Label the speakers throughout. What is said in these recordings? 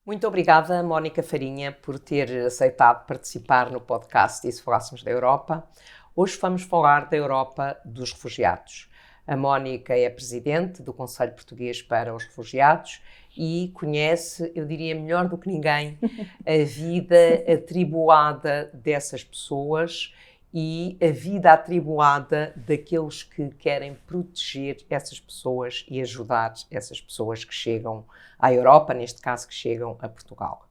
Speaker 1: Muito obrigada, Mónica Farinha, por ter aceitado participar no podcast E se Falássemos da Europa. Hoje vamos falar da Europa dos Refugiados. A Mónica é presidente do Conselho Português para os Refugiados e conhece, eu diria melhor do que ninguém, a vida atribulada dessas pessoas e a vida atribulada daqueles que querem proteger essas pessoas e ajudar essas pessoas que chegam à Europa, neste caso que chegam a Portugal.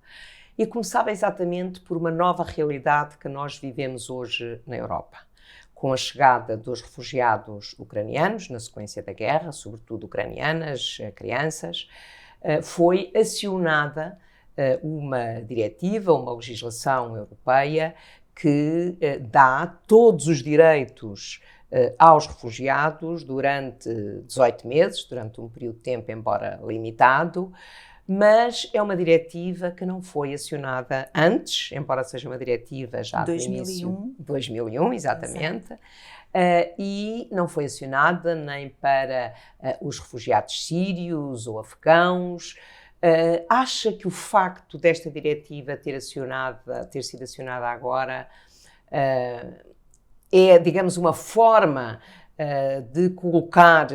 Speaker 1: E começava exatamente por uma nova realidade que nós vivemos hoje na Europa. Com a chegada dos refugiados ucranianos, na sequência da guerra, sobretudo ucranianas, crianças, foi acionada uma diretiva, uma legislação europeia que dá todos os direitos aos refugiados durante 18 meses, durante um período de tempo, embora limitado, mas é uma diretiva que não foi acionada antes, embora seja uma diretiva já do início de 2001, exatamente, e não foi acionada nem para os refugiados sírios ou afegãos. Acha que o facto desta diretiva ter sido acionada agora é, digamos, uma forma de colocar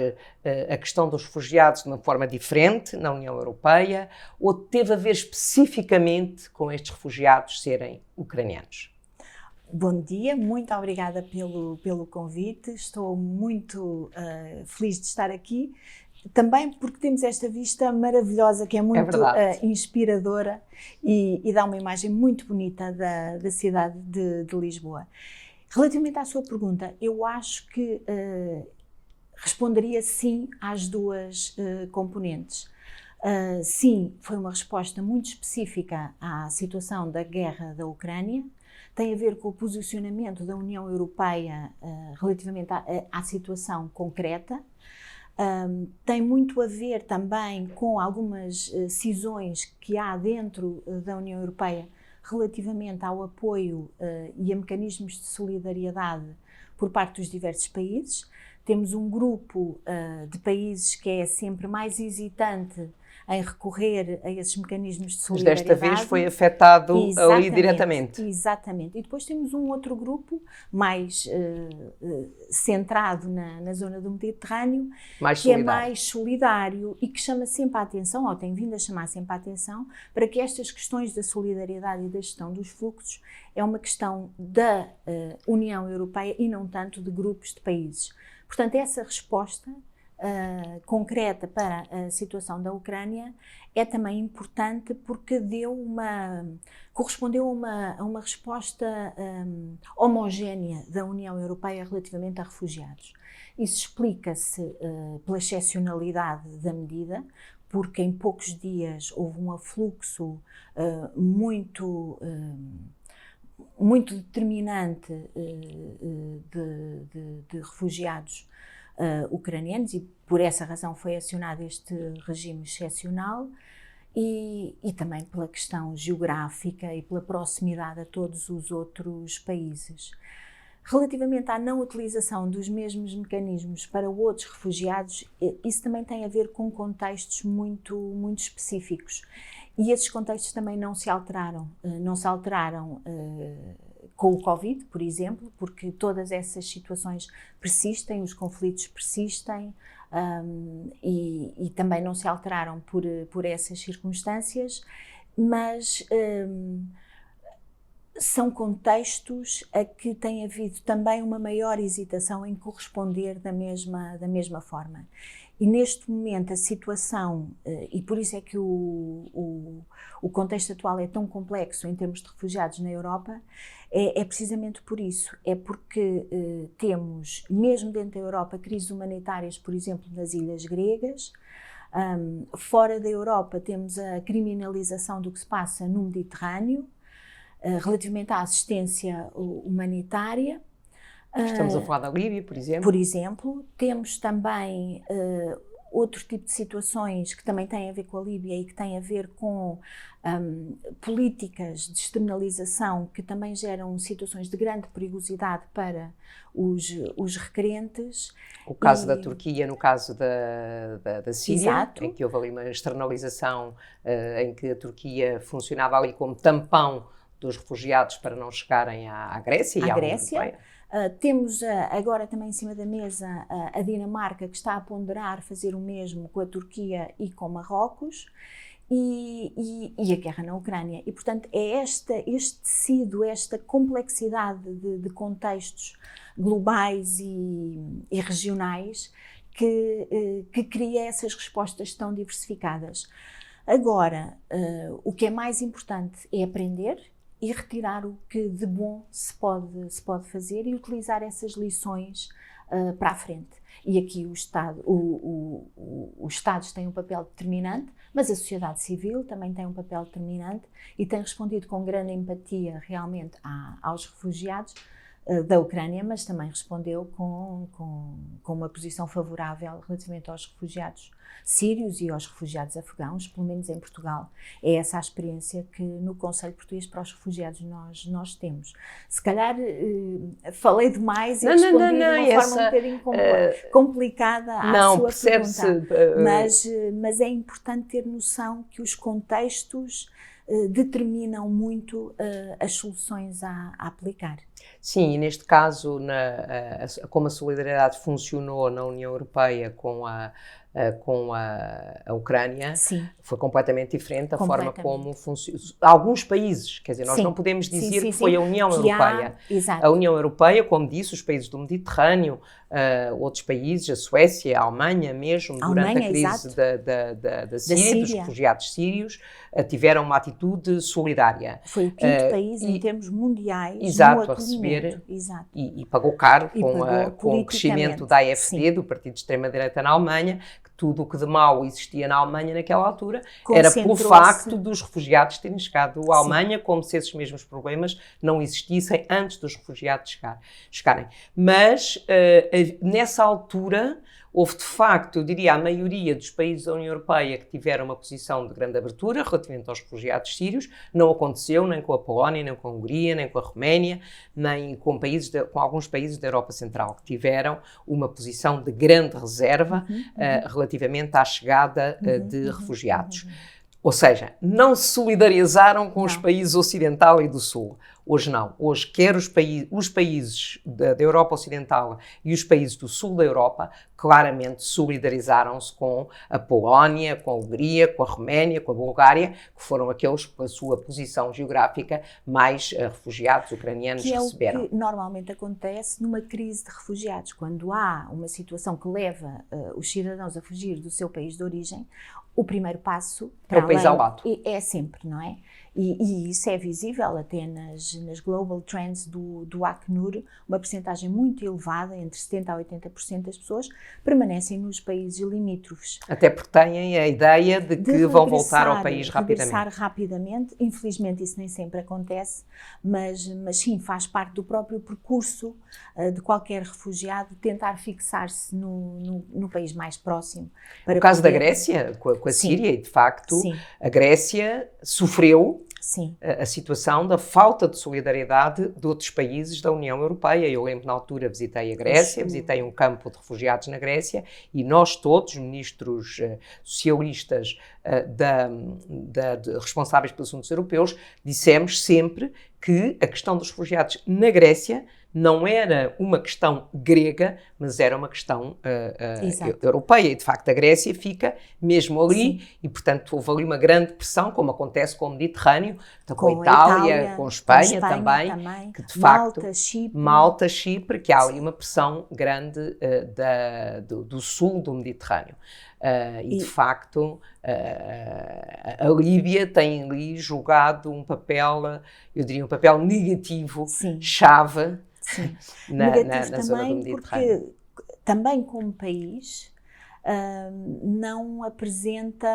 Speaker 1: a questão dos refugiados de uma forma diferente na União Europeia, ou teve a ver especificamente com estes refugiados serem ucranianos?
Speaker 2: Bom dia, muito obrigada pelo convite, estou muito feliz de estar aqui, também porque temos esta vista maravilhosa que é muito inspiradora e dá uma imagem muito bonita da cidade de Lisboa. Relativamente à sua pergunta, eu acho que responderia sim às duas componentes. Sim, foi uma resposta muito específica à situação da guerra da Ucrânia, tem a ver com o posicionamento da União Europeia relativamente à situação concreta, tem muito a ver também com algumas cisões que há dentro da União Europeia relativamente ao apoio e a mecanismos de solidariedade por parte dos diversos países. Temos um grupo de países que é sempre mais hesitante em recorrer a esses mecanismos de solidariedade.
Speaker 1: Mas desta vez foi afetado ali diretamente.
Speaker 2: Exatamente. E depois temos um outro grupo mais centrado na zona do Mediterrâneo, que é mais solidário e que chama sempre a atenção, ou tem vindo a chamar sempre a atenção, para que estas questões da solidariedade e da gestão dos fluxos é uma questão da União Europeia e não tanto de grupos de países. Portanto, essa resposta concreta para a situação da Ucrânia é também importante porque correspondeu a uma resposta homogénea da União Europeia relativamente a refugiados. Isso explica-se pela excepcionalidade da medida, porque em poucos dias houve um afluxo muito determinante de refugiados ucranianos e por essa razão foi acionado este regime excepcional e também pela questão geográfica e pela proximidade a todos os outros países. Relativamente à não utilização dos mesmos mecanismos para outros refugiados, isso também tem a ver com contextos muito específicos e esses contextos também não se alteraram. Não se alteraram com o Covid, por exemplo, porque todas essas situações persistem, os conflitos persistem e também não se alteraram por essas circunstâncias, mas são contextos a que tem havido também uma maior hesitação em corresponder da mesma forma. E neste momento a situação, e por isso é que o contexto atual é tão complexo em termos de refugiados na Europa, é precisamente por isso, é porque temos, mesmo dentro da Europa, crises humanitárias, por exemplo, nas ilhas gregas, fora da Europa temos a criminalização do que se passa no Mediterrâneo, relativamente à assistência humanitária.
Speaker 1: Estamos a falar da Líbia, por exemplo.
Speaker 2: Por exemplo, temos também outro tipo de situações que também têm a ver com a Líbia e que têm a ver com políticas de externalização que também geram situações de grande perigosidade para os requerentes.
Speaker 1: O caso da Turquia, no caso da Síria,
Speaker 2: exato,
Speaker 1: em que houve ali uma externalização em que a Turquia funcionava ali como tampão dos refugiados para não chegarem à Grécia e à União Europeia.
Speaker 2: Temos agora também em cima da mesa a Dinamarca, que está a ponderar fazer o mesmo com a Turquia e com Marrocos, e a guerra na Ucrânia. E, portanto, é este tecido, esta complexidade de contextos globais e regionais que cria essas respostas tão diversificadas. Agora, o que é mais importante é aprender e retirar o que de bom se pode fazer e utilizar essas lições para a frente. E aqui os Estados têm um papel determinante, mas a sociedade civil também tem um papel determinante e tem respondido com grande empatia realmente aos refugiados da Ucrânia, mas também respondeu com uma posição favorável relativamente aos refugiados sírios e aos refugiados afegãos, pelo menos em Portugal. É essa a experiência que no Conselho Português para os Refugiados nós temos. Se calhar falei demais e respondi de uma forma um bocadinho complicada à sua pergunta. Mas é importante ter noção que os contextos determinam muito as soluções a aplicar.
Speaker 1: Sim, e neste caso, como a solidariedade funcionou na União Europeia com a Ucrânia,
Speaker 2: sim,
Speaker 1: foi completamente diferente da forma como funcionou. Alguns países, quer dizer, nós não podemos dizer que foi a União Europeia. A União Europeia, como disse, os países do Mediterrâneo, outros países, a Suécia, a Alemanha mesmo, durante a crise da Síria, dos refugiados sírios, tiveram uma atitude solidária.
Speaker 2: Foi o quinto país em termos mundiais
Speaker 1: a receber e pagou caro com o crescimento da AfD, do partido de extrema-direita na Alemanha, que tudo o que de mau existia na Alemanha naquela altura era pelo facto dos refugiados terem chegado à Alemanha, como se esses mesmos problemas não existissem antes dos refugiados chegarem. Mas nessa altura houve de facto, eu diria, a maioria dos países da União Europeia que tiveram uma posição de grande abertura relativamente aos refugiados sírios. Não aconteceu nem com a Polónia, nem com a Hungria, nem com a Roménia, nem com alguns países da Europa Central, que tiveram uma posição de grande reserva relativamente à chegada de refugiados. Ou seja, não se solidarizaram com os países ocidental e do sul. Hoje não. Hoje, quer os países da Europa Ocidental e os países do sul da Europa claramente solidarizaram-se com a Polónia, com a Hungria, com a Roménia, com a Bulgária, que foram aqueles, pela sua posição geográfica, mais refugiados ucranianos receberam.
Speaker 2: Que é o que normalmente acontece numa crise de refugiados. Quando há uma situação que leva os cidadãos a fugir do seu país de origem, o primeiro passo para
Speaker 1: o país ao lado.
Speaker 2: É sempre, não é? E isso é visível até nas Global Trends do Acnur, uma percentagem muito elevada, entre 70% a 80% das pessoas, permanecem nos países limítrofes.
Speaker 1: Até porque têm a ideia de que vão voltar ao país rapidamente.
Speaker 2: Regressar rapidamente, infelizmente isso nem sempre acontece, mas sim, faz parte do próprio percurso de qualquer refugiado tentar fixar-se no país mais próximo.
Speaker 1: No caso da Grécia, com a Síria, e de facto a Grécia sofreu a situação da falta de solidariedade de outros países da União Europeia. Eu lembro, na altura, visitei a Grécia, visitei um campo de refugiados na Grécia e nós todos, ministros socialistas responsáveis pelos assuntos europeus, dissemos sempre que a questão dos refugiados na Grécia não era uma questão grega, mas era uma questão europeia. E, de facto, a Grécia fica mesmo ali e, portanto, houve ali uma grande pressão, como acontece com o Mediterrâneo, com a Itália, com Espanha também, que, de facto, Malta, Chipre, que há ali uma pressão grande do sul do Mediterrâneo. E, de facto, a Líbia tem ali jogado um papel, eu diria, um papel negativo, chave, na zona do Mediterrâneo.
Speaker 2: Porque também como país não apresenta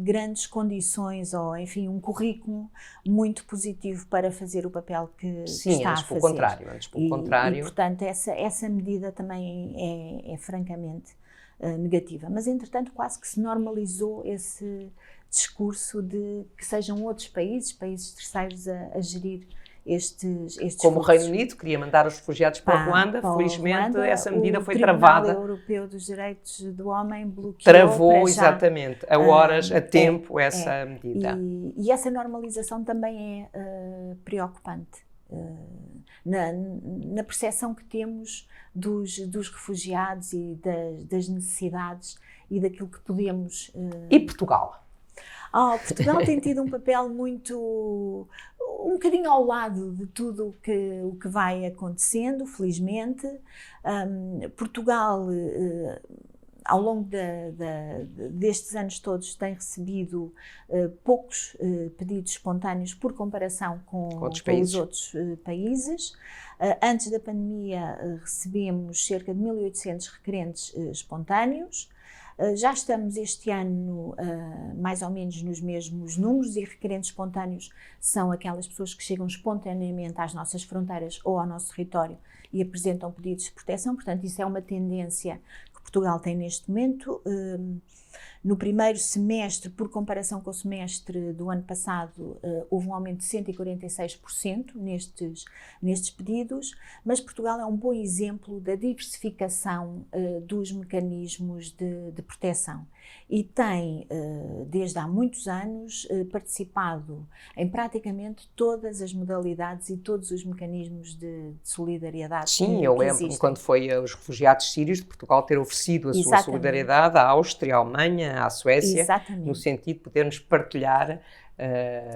Speaker 2: grandes condições ou, enfim, um currículo muito positivo para fazer o papel que está a fazer.
Speaker 1: Antes pelo contrário.
Speaker 2: E, portanto, essa medida também é francamente negativa. Mas, entretanto, quase que se normalizou esse discurso de que sejam outros países terceiros a gerir estes
Speaker 1: Como
Speaker 2: fluxos.
Speaker 1: o Reino Unido queria mandar os refugiados para Ruanda, felizmente
Speaker 2: Ruanda,
Speaker 1: essa medida foi
Speaker 2: O
Speaker 1: travada.
Speaker 2: Tribunal Europeu dos Direitos do Homem bloqueou.
Speaker 1: Travou exatamente, a horas, a tempo, essa medida.
Speaker 2: E essa normalização também é preocupante. Na percepção que temos dos refugiados e das necessidades e daquilo que podemos...
Speaker 1: E Portugal?
Speaker 2: Portugal tem tido um papel um bocadinho ao lado de tudo o que vai acontecendo, felizmente. Portugal, ao longo destes anos todos, tem recebido poucos pedidos espontâneos por comparação com os outros países. Antes da pandemia, recebemos cerca de 1.800 requerentes espontâneos. Já estamos este ano mais ou menos nos mesmos números, e requerentes espontâneos são aquelas pessoas que chegam espontaneamente às nossas fronteiras ou ao nosso território e apresentam pedidos de proteção. Portanto, isso é uma tendência que Portugal tem neste momento. No primeiro semestre, por comparação com o semestre do ano passado, houve um aumento de 146% nestes pedidos, mas Portugal é um bom exemplo da diversificação dos mecanismos de proteção e tem, desde há muitos anos, participado em praticamente todas as modalidades e todos os mecanismos de solidariedade.
Speaker 1: Sim, eu lembro quando foi aos refugiados sírios de Portugal ter oferecido a sua solidariedade à Áustria, à Alemanha, à Suécia, no sentido de podermos partilhar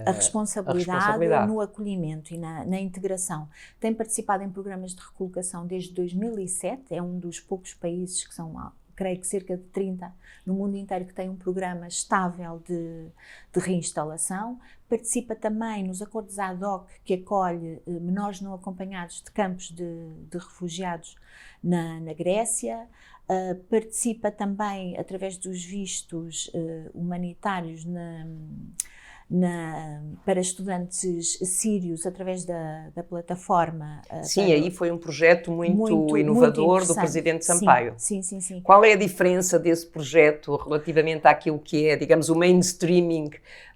Speaker 2: a responsabilidade no acolhimento e na integração. Tem participado em programas de recolocação desde 2007, é um dos poucos países que são, creio que cerca de 30 no mundo inteiro, que tem um programa estável de reinstalação. Participa também nos acordos ad hoc que acolhe menores não acompanhados de campos de refugiados na Grécia. Participa também através dos vistos humanitários para estudantes sírios através da plataforma.
Speaker 1: Sim, aí foi um projeto muito inovador do Presidente Sampaio.
Speaker 2: Sim.
Speaker 1: Qual é a diferença desse projeto relativamente àquilo que é, digamos, o mainstreaming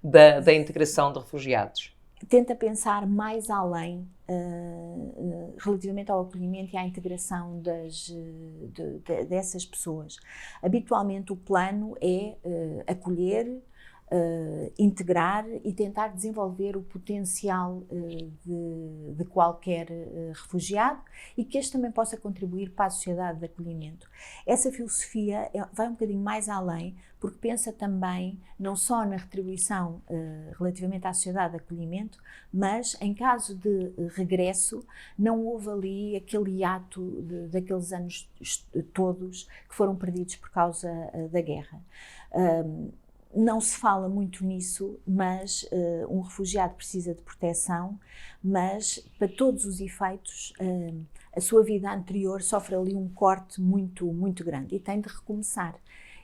Speaker 1: da integração de refugiados?
Speaker 2: Tenta pensar mais além relativamente ao acolhimento e à integração dessas pessoas. Habitualmente o plano é acolher, integrar e tentar desenvolver o potencial de qualquer refugiado e que este também possa contribuir para a sociedade de acolhimento. Essa filosofia vai um bocadinho mais além, porque pensa também não só na retribuição relativamente à sociedade de acolhimento, mas em caso de regresso não houve ali aquele hiato daqueles anos todos que foram perdidos por causa da guerra. Não se fala muito nisso, mas um refugiado precisa de proteção, mas para todos os efeitos a sua vida anterior sofre ali um corte muito, muito grande e tem de recomeçar.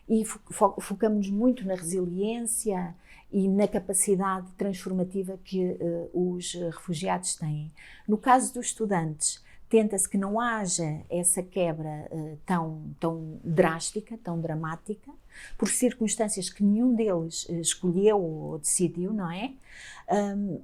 Speaker 2: E focamos-nos muito na resiliência e na capacidade transformativa que os refugiados têm. No caso dos estudantes, tenta-se que não haja essa quebra tão drástica, tão dramática, por circunstâncias que nenhum deles escolheu ou decidiu, não é?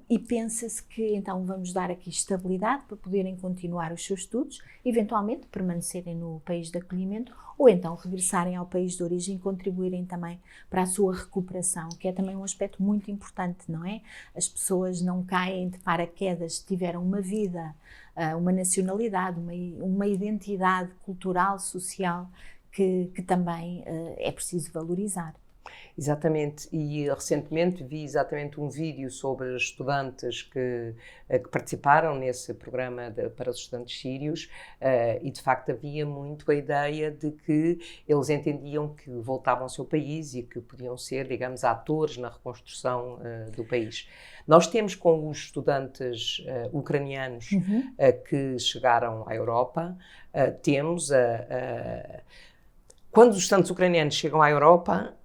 Speaker 2: E pensa-se que então vamos dar aqui estabilidade para poderem continuar os seus estudos, eventualmente permanecerem no país de acolhimento ou então regressarem ao país de origem e contribuírem também para a sua recuperação, que é também um aspecto muito importante, não é? As pessoas não caem de paraquedas, tiveram uma vida, uma nacionalidade, uma identidade cultural, social, que também é preciso valorizar.
Speaker 1: Exatamente, e recentemente vi exatamente um vídeo sobre estudantes que participaram nesse programa para os estudantes sírios e de facto havia muito a ideia de que eles entendiam que voltavam ao seu país e que podiam ser, digamos, atores na reconstrução do país. Nós temos com os estudantes ucranianos que chegaram à Europa, quando os estudantes ucranianos chegam à Europa,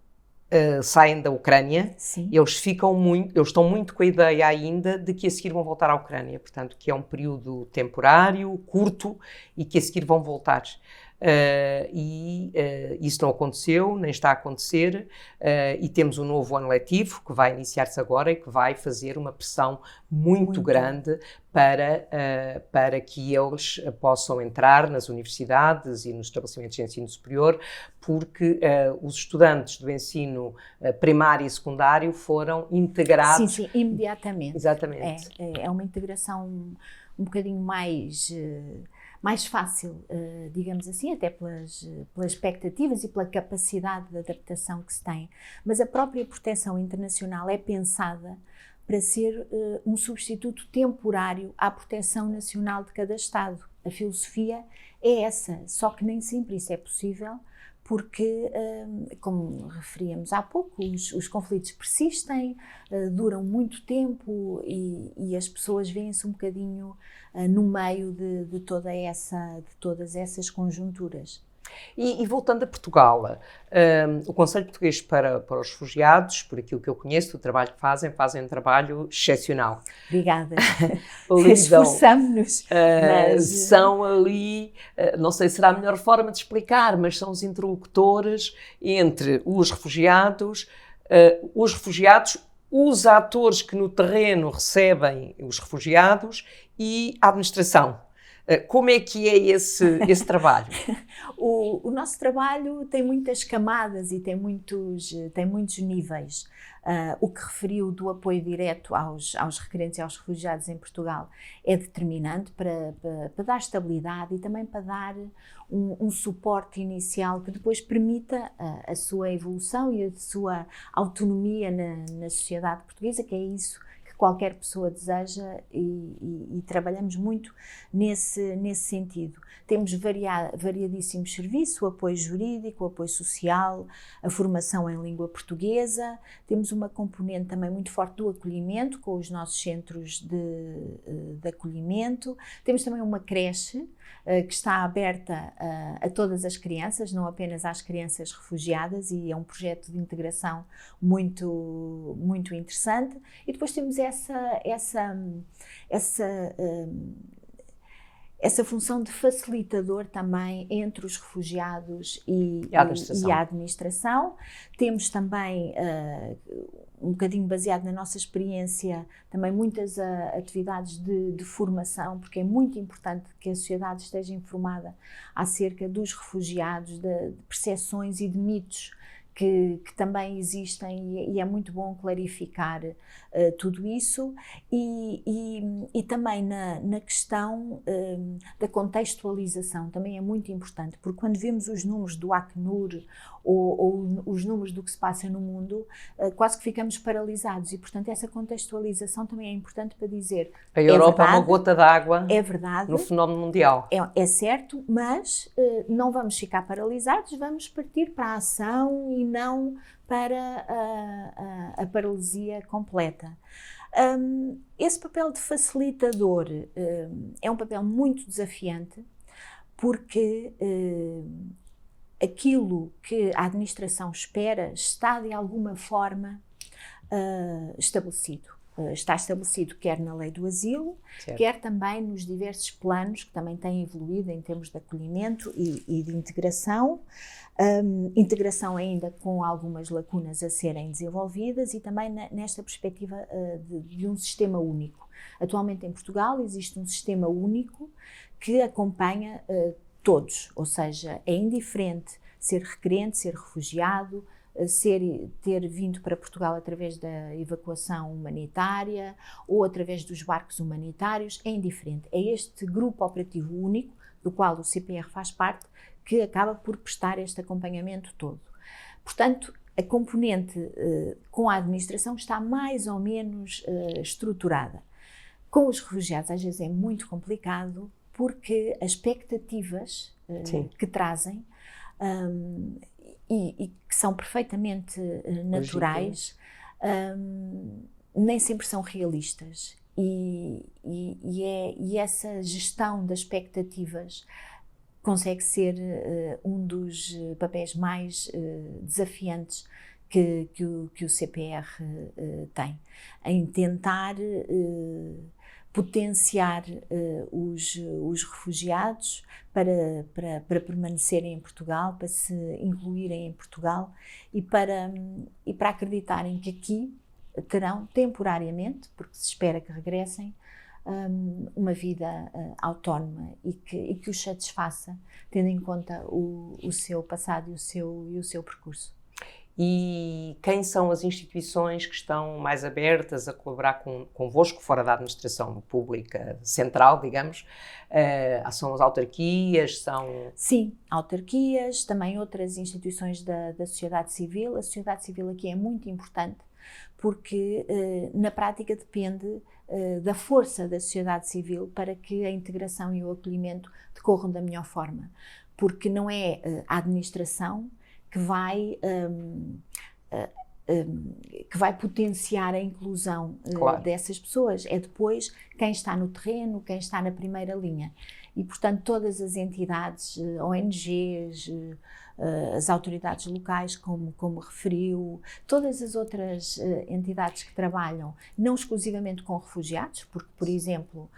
Speaker 1: saem da Ucrânia, eles estão muito com a ideia ainda de que a seguir vão voltar à Ucrânia, portanto que é um período temporário, curto e que a seguir vão voltar. Isso não aconteceu, nem está a acontecer, e temos um novo ano letivo que vai iniciar-se agora e que vai fazer uma pressão muito grande para que eles possam entrar nas universidades e nos estabelecimentos de ensino superior, porque os estudantes do ensino primário e secundário foram integrados.
Speaker 2: Sim, imediatamente.
Speaker 1: Exatamente.
Speaker 2: É uma integração um bocadinho mais fácil, digamos assim, até pelas expectativas e pela capacidade de adaptação que se tem. Mas a própria proteção internacional é pensada para ser um substituto temporário à proteção nacional de cada Estado. A filosofia é essa, só que nem sempre isso é possível, porque, como referíamos há pouco, os conflitos persistem, duram muito tempo e as pessoas veem-se um bocadinho no meio de todas essas conjunturas.
Speaker 1: E voltando a Portugal, o Conselho Português para os Refugiados, por aquilo que eu conheço, o trabalho que fazem um trabalho excepcional.
Speaker 2: Obrigada. Esforçamo-nos.
Speaker 1: São ali, não sei se será a melhor forma de explicar, mas são os interlocutores entre os refugiados, os atores que no terreno recebem os refugiados e a administração. Como é que é esse trabalho?
Speaker 2: O nosso trabalho tem muitas camadas e tem muitos níveis. O que referiu do apoio direto aos requerentes e aos refugiados em Portugal é determinante para dar estabilidade e também para dar um suporte inicial que depois permita a sua evolução e a sua autonomia na sociedade portuguesa, que é isso qualquer pessoa deseja e trabalhamos muito nesse sentido. Temos variadíssimos serviços, o apoio jurídico, o apoio social, a formação em língua portuguesa, temos uma componente também muito forte do acolhimento, com os nossos centros de acolhimento, temos também uma creche que está aberta a todas as crianças, não apenas às crianças refugiadas, e é um projeto de integração muito, muito interessante. E depois temos essa função de facilitador também entre os refugiados e a administração. Temos também, um bocadinho baseado na nossa experiência, também muitas atividades de formação, porque é muito importante que a sociedade esteja informada acerca dos refugiados, de percepções e de mitos que também existem, e é muito bom clarificar tudo isso, e também na questão da contextualização também é muito importante, porque quando vemos os números do Acnur ou os números do que se passa no mundo, quase que ficamos paralisados, e portanto essa contextualização também é importante para dizer
Speaker 1: a Europa é uma gota d'água no fenómeno mundial.
Speaker 2: É certo, mas não vamos ficar paralisados, vamos partir para a ação e não para a paralisia completa. Esse papel de facilitador é um papel muito desafiante, porque aquilo que a administração espera está de alguma forma estabelecido. Está estabelecido quer na lei do asilo, certo, quer também nos diversos planos que também têm evoluído em termos de acolhimento e de integração. Integração ainda com algumas lacunas a serem desenvolvidas, e também nesta perspectiva de um sistema único. Atualmente em Portugal existe um sistema único que acompanha todos, ou seja, é indiferente ser requerente, ser refugiado, ter vindo para Portugal através da evacuação humanitária ou através dos barcos humanitários, é indiferente. É este grupo operativo único, do qual o CPR faz parte, que acaba por prestar este acompanhamento todo. Portanto, a componente com a administração está mais ou menos estruturada. Com os refugiados às vezes é muito complicado, porque as expectativas que trazem e que são perfeitamente naturais, nem sempre são realistas, e essa gestão das expectativas consegue ser um dos papéis mais desafiantes que o CPR tem, em tentar potenciar os refugiados para permanecerem em Portugal, para se incluírem em Portugal e para acreditarem que aqui terão temporariamente, porque se espera que regressem, uma vida autónoma e que os satisfaça, tendo em conta o seu passado e o seu percurso.
Speaker 1: E quem são as instituições que estão mais abertas a colaborar convosco, fora da administração pública central, digamos? São as autarquias?
Speaker 2: Sim, autarquias, também outras instituições da sociedade civil. A sociedade civil aqui é muito importante, porque na prática depende da força da sociedade civil para que a integração e o acolhimento decorram da melhor forma, porque não é a administração que vai potenciar a inclusão dessas pessoas, é depois quem está no terreno, quem está na primeira linha. E, portanto, todas as entidades, ONGs, as autoridades locais, como referiu, todas as outras entidades que trabalham, não exclusivamente com refugiados, porque, por exemplo,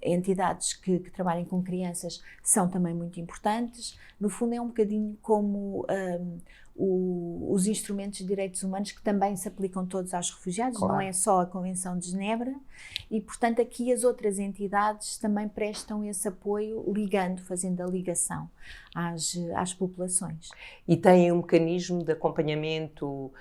Speaker 2: entidades que trabalhem com crianças são também muito importantes. No fundo, é um bocadinho como os instrumentos de direitos humanos, que também se aplicam todos aos refugiados, não é só a Convenção de Genebra, e, portanto, aqui as outras entidades também prestam esse apoio, fazendo a ligação às populações.
Speaker 1: E têm um mecanismo de acompanhamento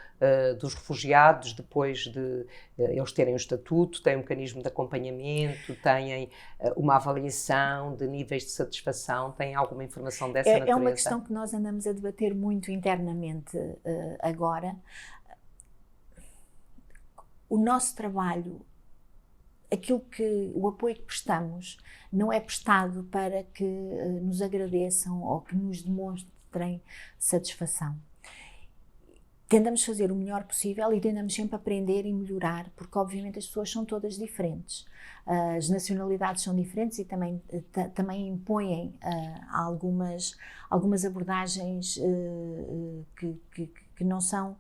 Speaker 1: dos refugiados depois de eles terem o estatuto, têm um mecanismo de acompanhamento, têm uma avaliação de níveis de satisfação, têm alguma informação dessa natureza?
Speaker 2: É uma questão que nós andamos a debater muito internamente agora. O nosso trabalho, o apoio que prestamos, não é prestado para que nos agradeçam ou que nos demonstrem satisfação. Tentamos fazer o melhor possível e tentamos sempre aprender e melhorar, porque obviamente as pessoas são todas diferentes. As nacionalidades são diferentes e também impõem algumas abordagens que não são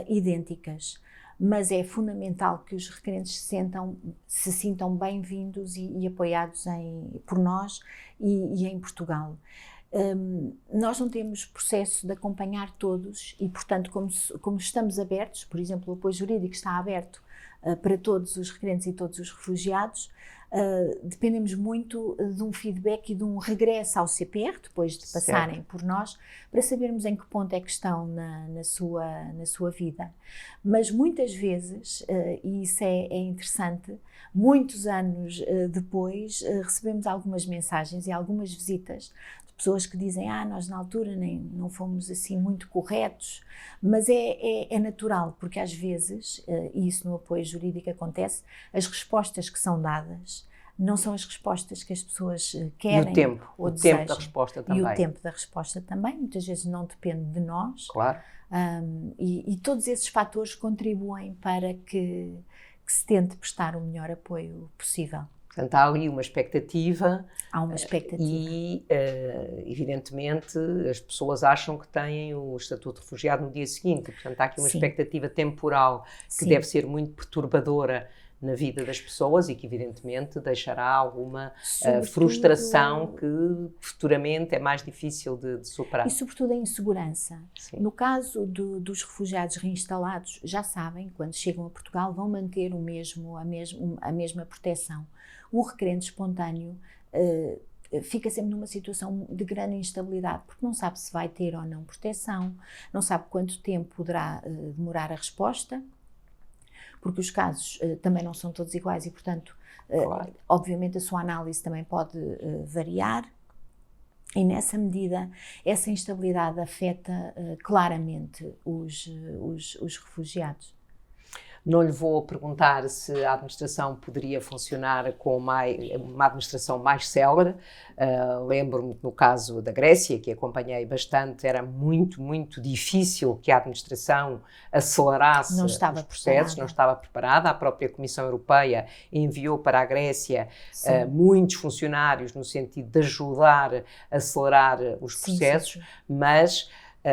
Speaker 2: idênticas. Mas é fundamental que os requerentes se sintam bem-vindos e apoiados por nós e em Portugal. Nós não temos processo de acompanhar todos e, portanto, como estamos abertos, por exemplo, o apoio jurídico está aberto para todos os requerentes e todos os refugiados, dependemos muito de um feedback e de um regresso ao CPR, depois de passarem por nós, para sabermos em que ponto é que estão na sua vida. Mas muitas vezes, e isso é interessante, muitos anos depois, recebemos algumas mensagens e algumas visitas de pessoas que dizem: nós na altura não fomos assim muito corretos, mas é natural, porque às vezes, e isso no apoio jurídico acontece, as respostas que são dadas não são as respostas que as pessoas querem ou desejam.
Speaker 1: O tempo da resposta também.
Speaker 2: E o tempo da resposta também, muitas vezes não depende de nós.
Speaker 1: Claro.
Speaker 2: E todos esses fatores contribuem para que se tente prestar o melhor apoio possível.
Speaker 1: Portanto, há ali uma expectativa.
Speaker 2: Há uma expectativa.
Speaker 1: E, evidentemente, as pessoas acham que têm o estatuto de refugiado no dia seguinte. Portanto, há aqui uma expectativa temporal que deve ser muito perturbadora na vida das pessoas e que, evidentemente, deixará alguma frustração que futuramente é mais difícil de superar.
Speaker 2: E, sobretudo, a insegurança.
Speaker 1: Sim.
Speaker 2: No caso dos refugiados reinstalados, já sabem, quando chegam a Portugal, vão manter a mesma proteção. Um requerente espontâneo fica sempre numa situação de grande instabilidade, porque não sabe se vai ter ou não proteção, não sabe quanto tempo poderá demorar a resposta, porque os casos também não são todos iguais e, portanto, obviamente a sua análise também pode variar, e nessa medida essa instabilidade afeta claramente os refugiados.
Speaker 1: Não lhe vou perguntar se a administração poderia funcionar com uma administração mais célere. Lembro-me que no caso da Grécia, que acompanhei bastante, era muito, muito difícil que a administração acelerasse os processos, não estava preparada. A própria Comissão Europeia enviou para a Grécia muitos funcionários no sentido de ajudar a acelerar os processos, mas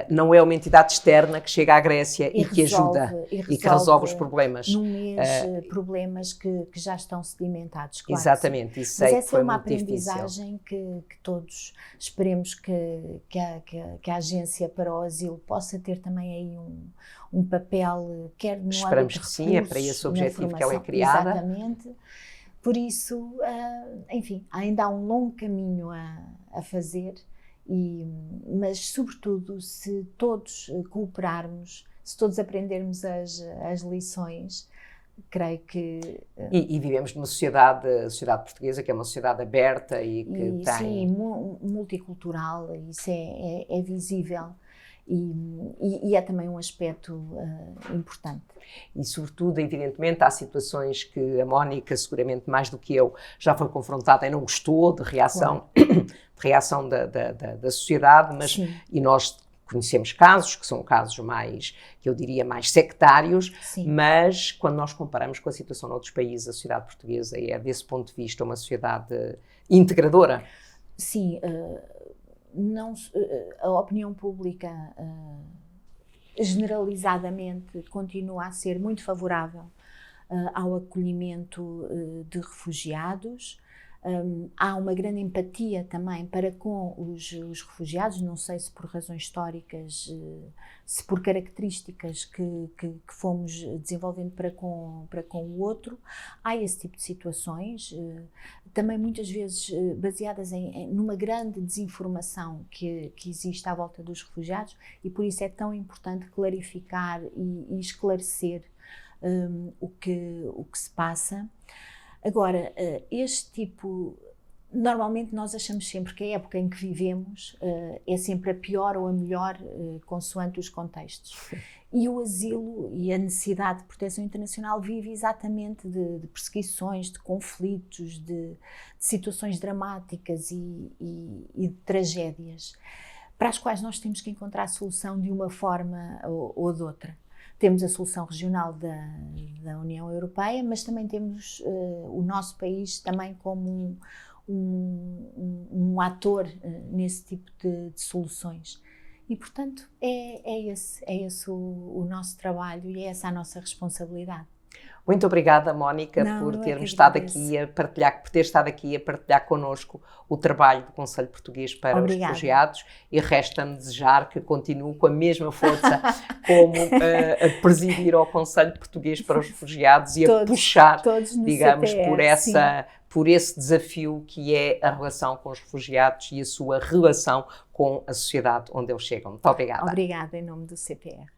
Speaker 1: não é uma entidade externa que chega à Grécia e que ajuda e que resolve os problemas.
Speaker 2: Num mês, problemas que já estão sedimentados, claro.
Speaker 1: Exatamente, isso
Speaker 2: mas
Speaker 1: sei
Speaker 2: essa
Speaker 1: que foi
Speaker 2: é uma
Speaker 1: muito difícil.
Speaker 2: aprendizagem que todos esperemos que a Agência para o Asilo possa ter também aí um papel, quer no
Speaker 1: Esperamos
Speaker 2: âmbito
Speaker 1: que
Speaker 2: de
Speaker 1: sim, é para esse objetivo que ela é criada.
Speaker 2: Exatamente. Por isso, enfim, ainda há um longo caminho a fazer, mas sobretudo se todos cooperarmos, se todos aprendermos as lições, creio que...
Speaker 1: E vivemos numa sociedade portuguesa que é uma sociedade aberta e que tem...
Speaker 2: Sim, multicultural, isso é visível. E é também um aspecto importante.
Speaker 1: E, sobretudo, evidentemente, há situações que a Mónica, seguramente mais do que eu, já foi confrontada e não gostou de reação, claro. De reação da sociedade, mas e nós conhecemos casos que são casos mais, que eu diria, mais sectários, sim. Mas quando nós comparamos com a situação noutros países, a sociedade portuguesa é, desse ponto de vista, uma sociedade integradora.
Speaker 2: Sim, a opinião pública generalizadamente continua a ser muito favorável ao acolhimento de refugiados. Há uma grande empatia também para com os refugiados, não sei se por razões históricas, se por características que fomos desenvolvendo para com o outro. Há esse tipo de situações, também muitas vezes baseadas numa grande desinformação que existe à volta dos refugiados, e por isso é tão importante clarificar e esclarecer o que se passa. Agora, este tipo, normalmente nós achamos sempre que a época em que vivemos é sempre a pior ou a melhor, consoante os contextos. E o asilo e a necessidade de proteção internacional vive exatamente de perseguições, de conflitos, de situações dramáticas e de tragédias, para as quais nós temos que encontrar a solução de uma forma ou de outra. Temos a solução regional da União Europeia, mas também temos o nosso país também como um ator nesse tipo de soluções. E, portanto, é esse o nosso trabalho e é essa a nossa responsabilidade.
Speaker 1: Muito obrigada, Mónica, por termos estado aqui a partilhar, por ter estado aqui a partilhar connosco o trabalho do Conselho Português para os Refugiados, e resta-me desejar que continue com a mesma força como a presidir ao Conselho Português para os Refugiados e a puxar, digamos, CPR, por esse desafio que é a relação com os refugiados e a sua relação com a sociedade onde eles chegam. Muito obrigada.
Speaker 2: Obrigada, em nome do CPR.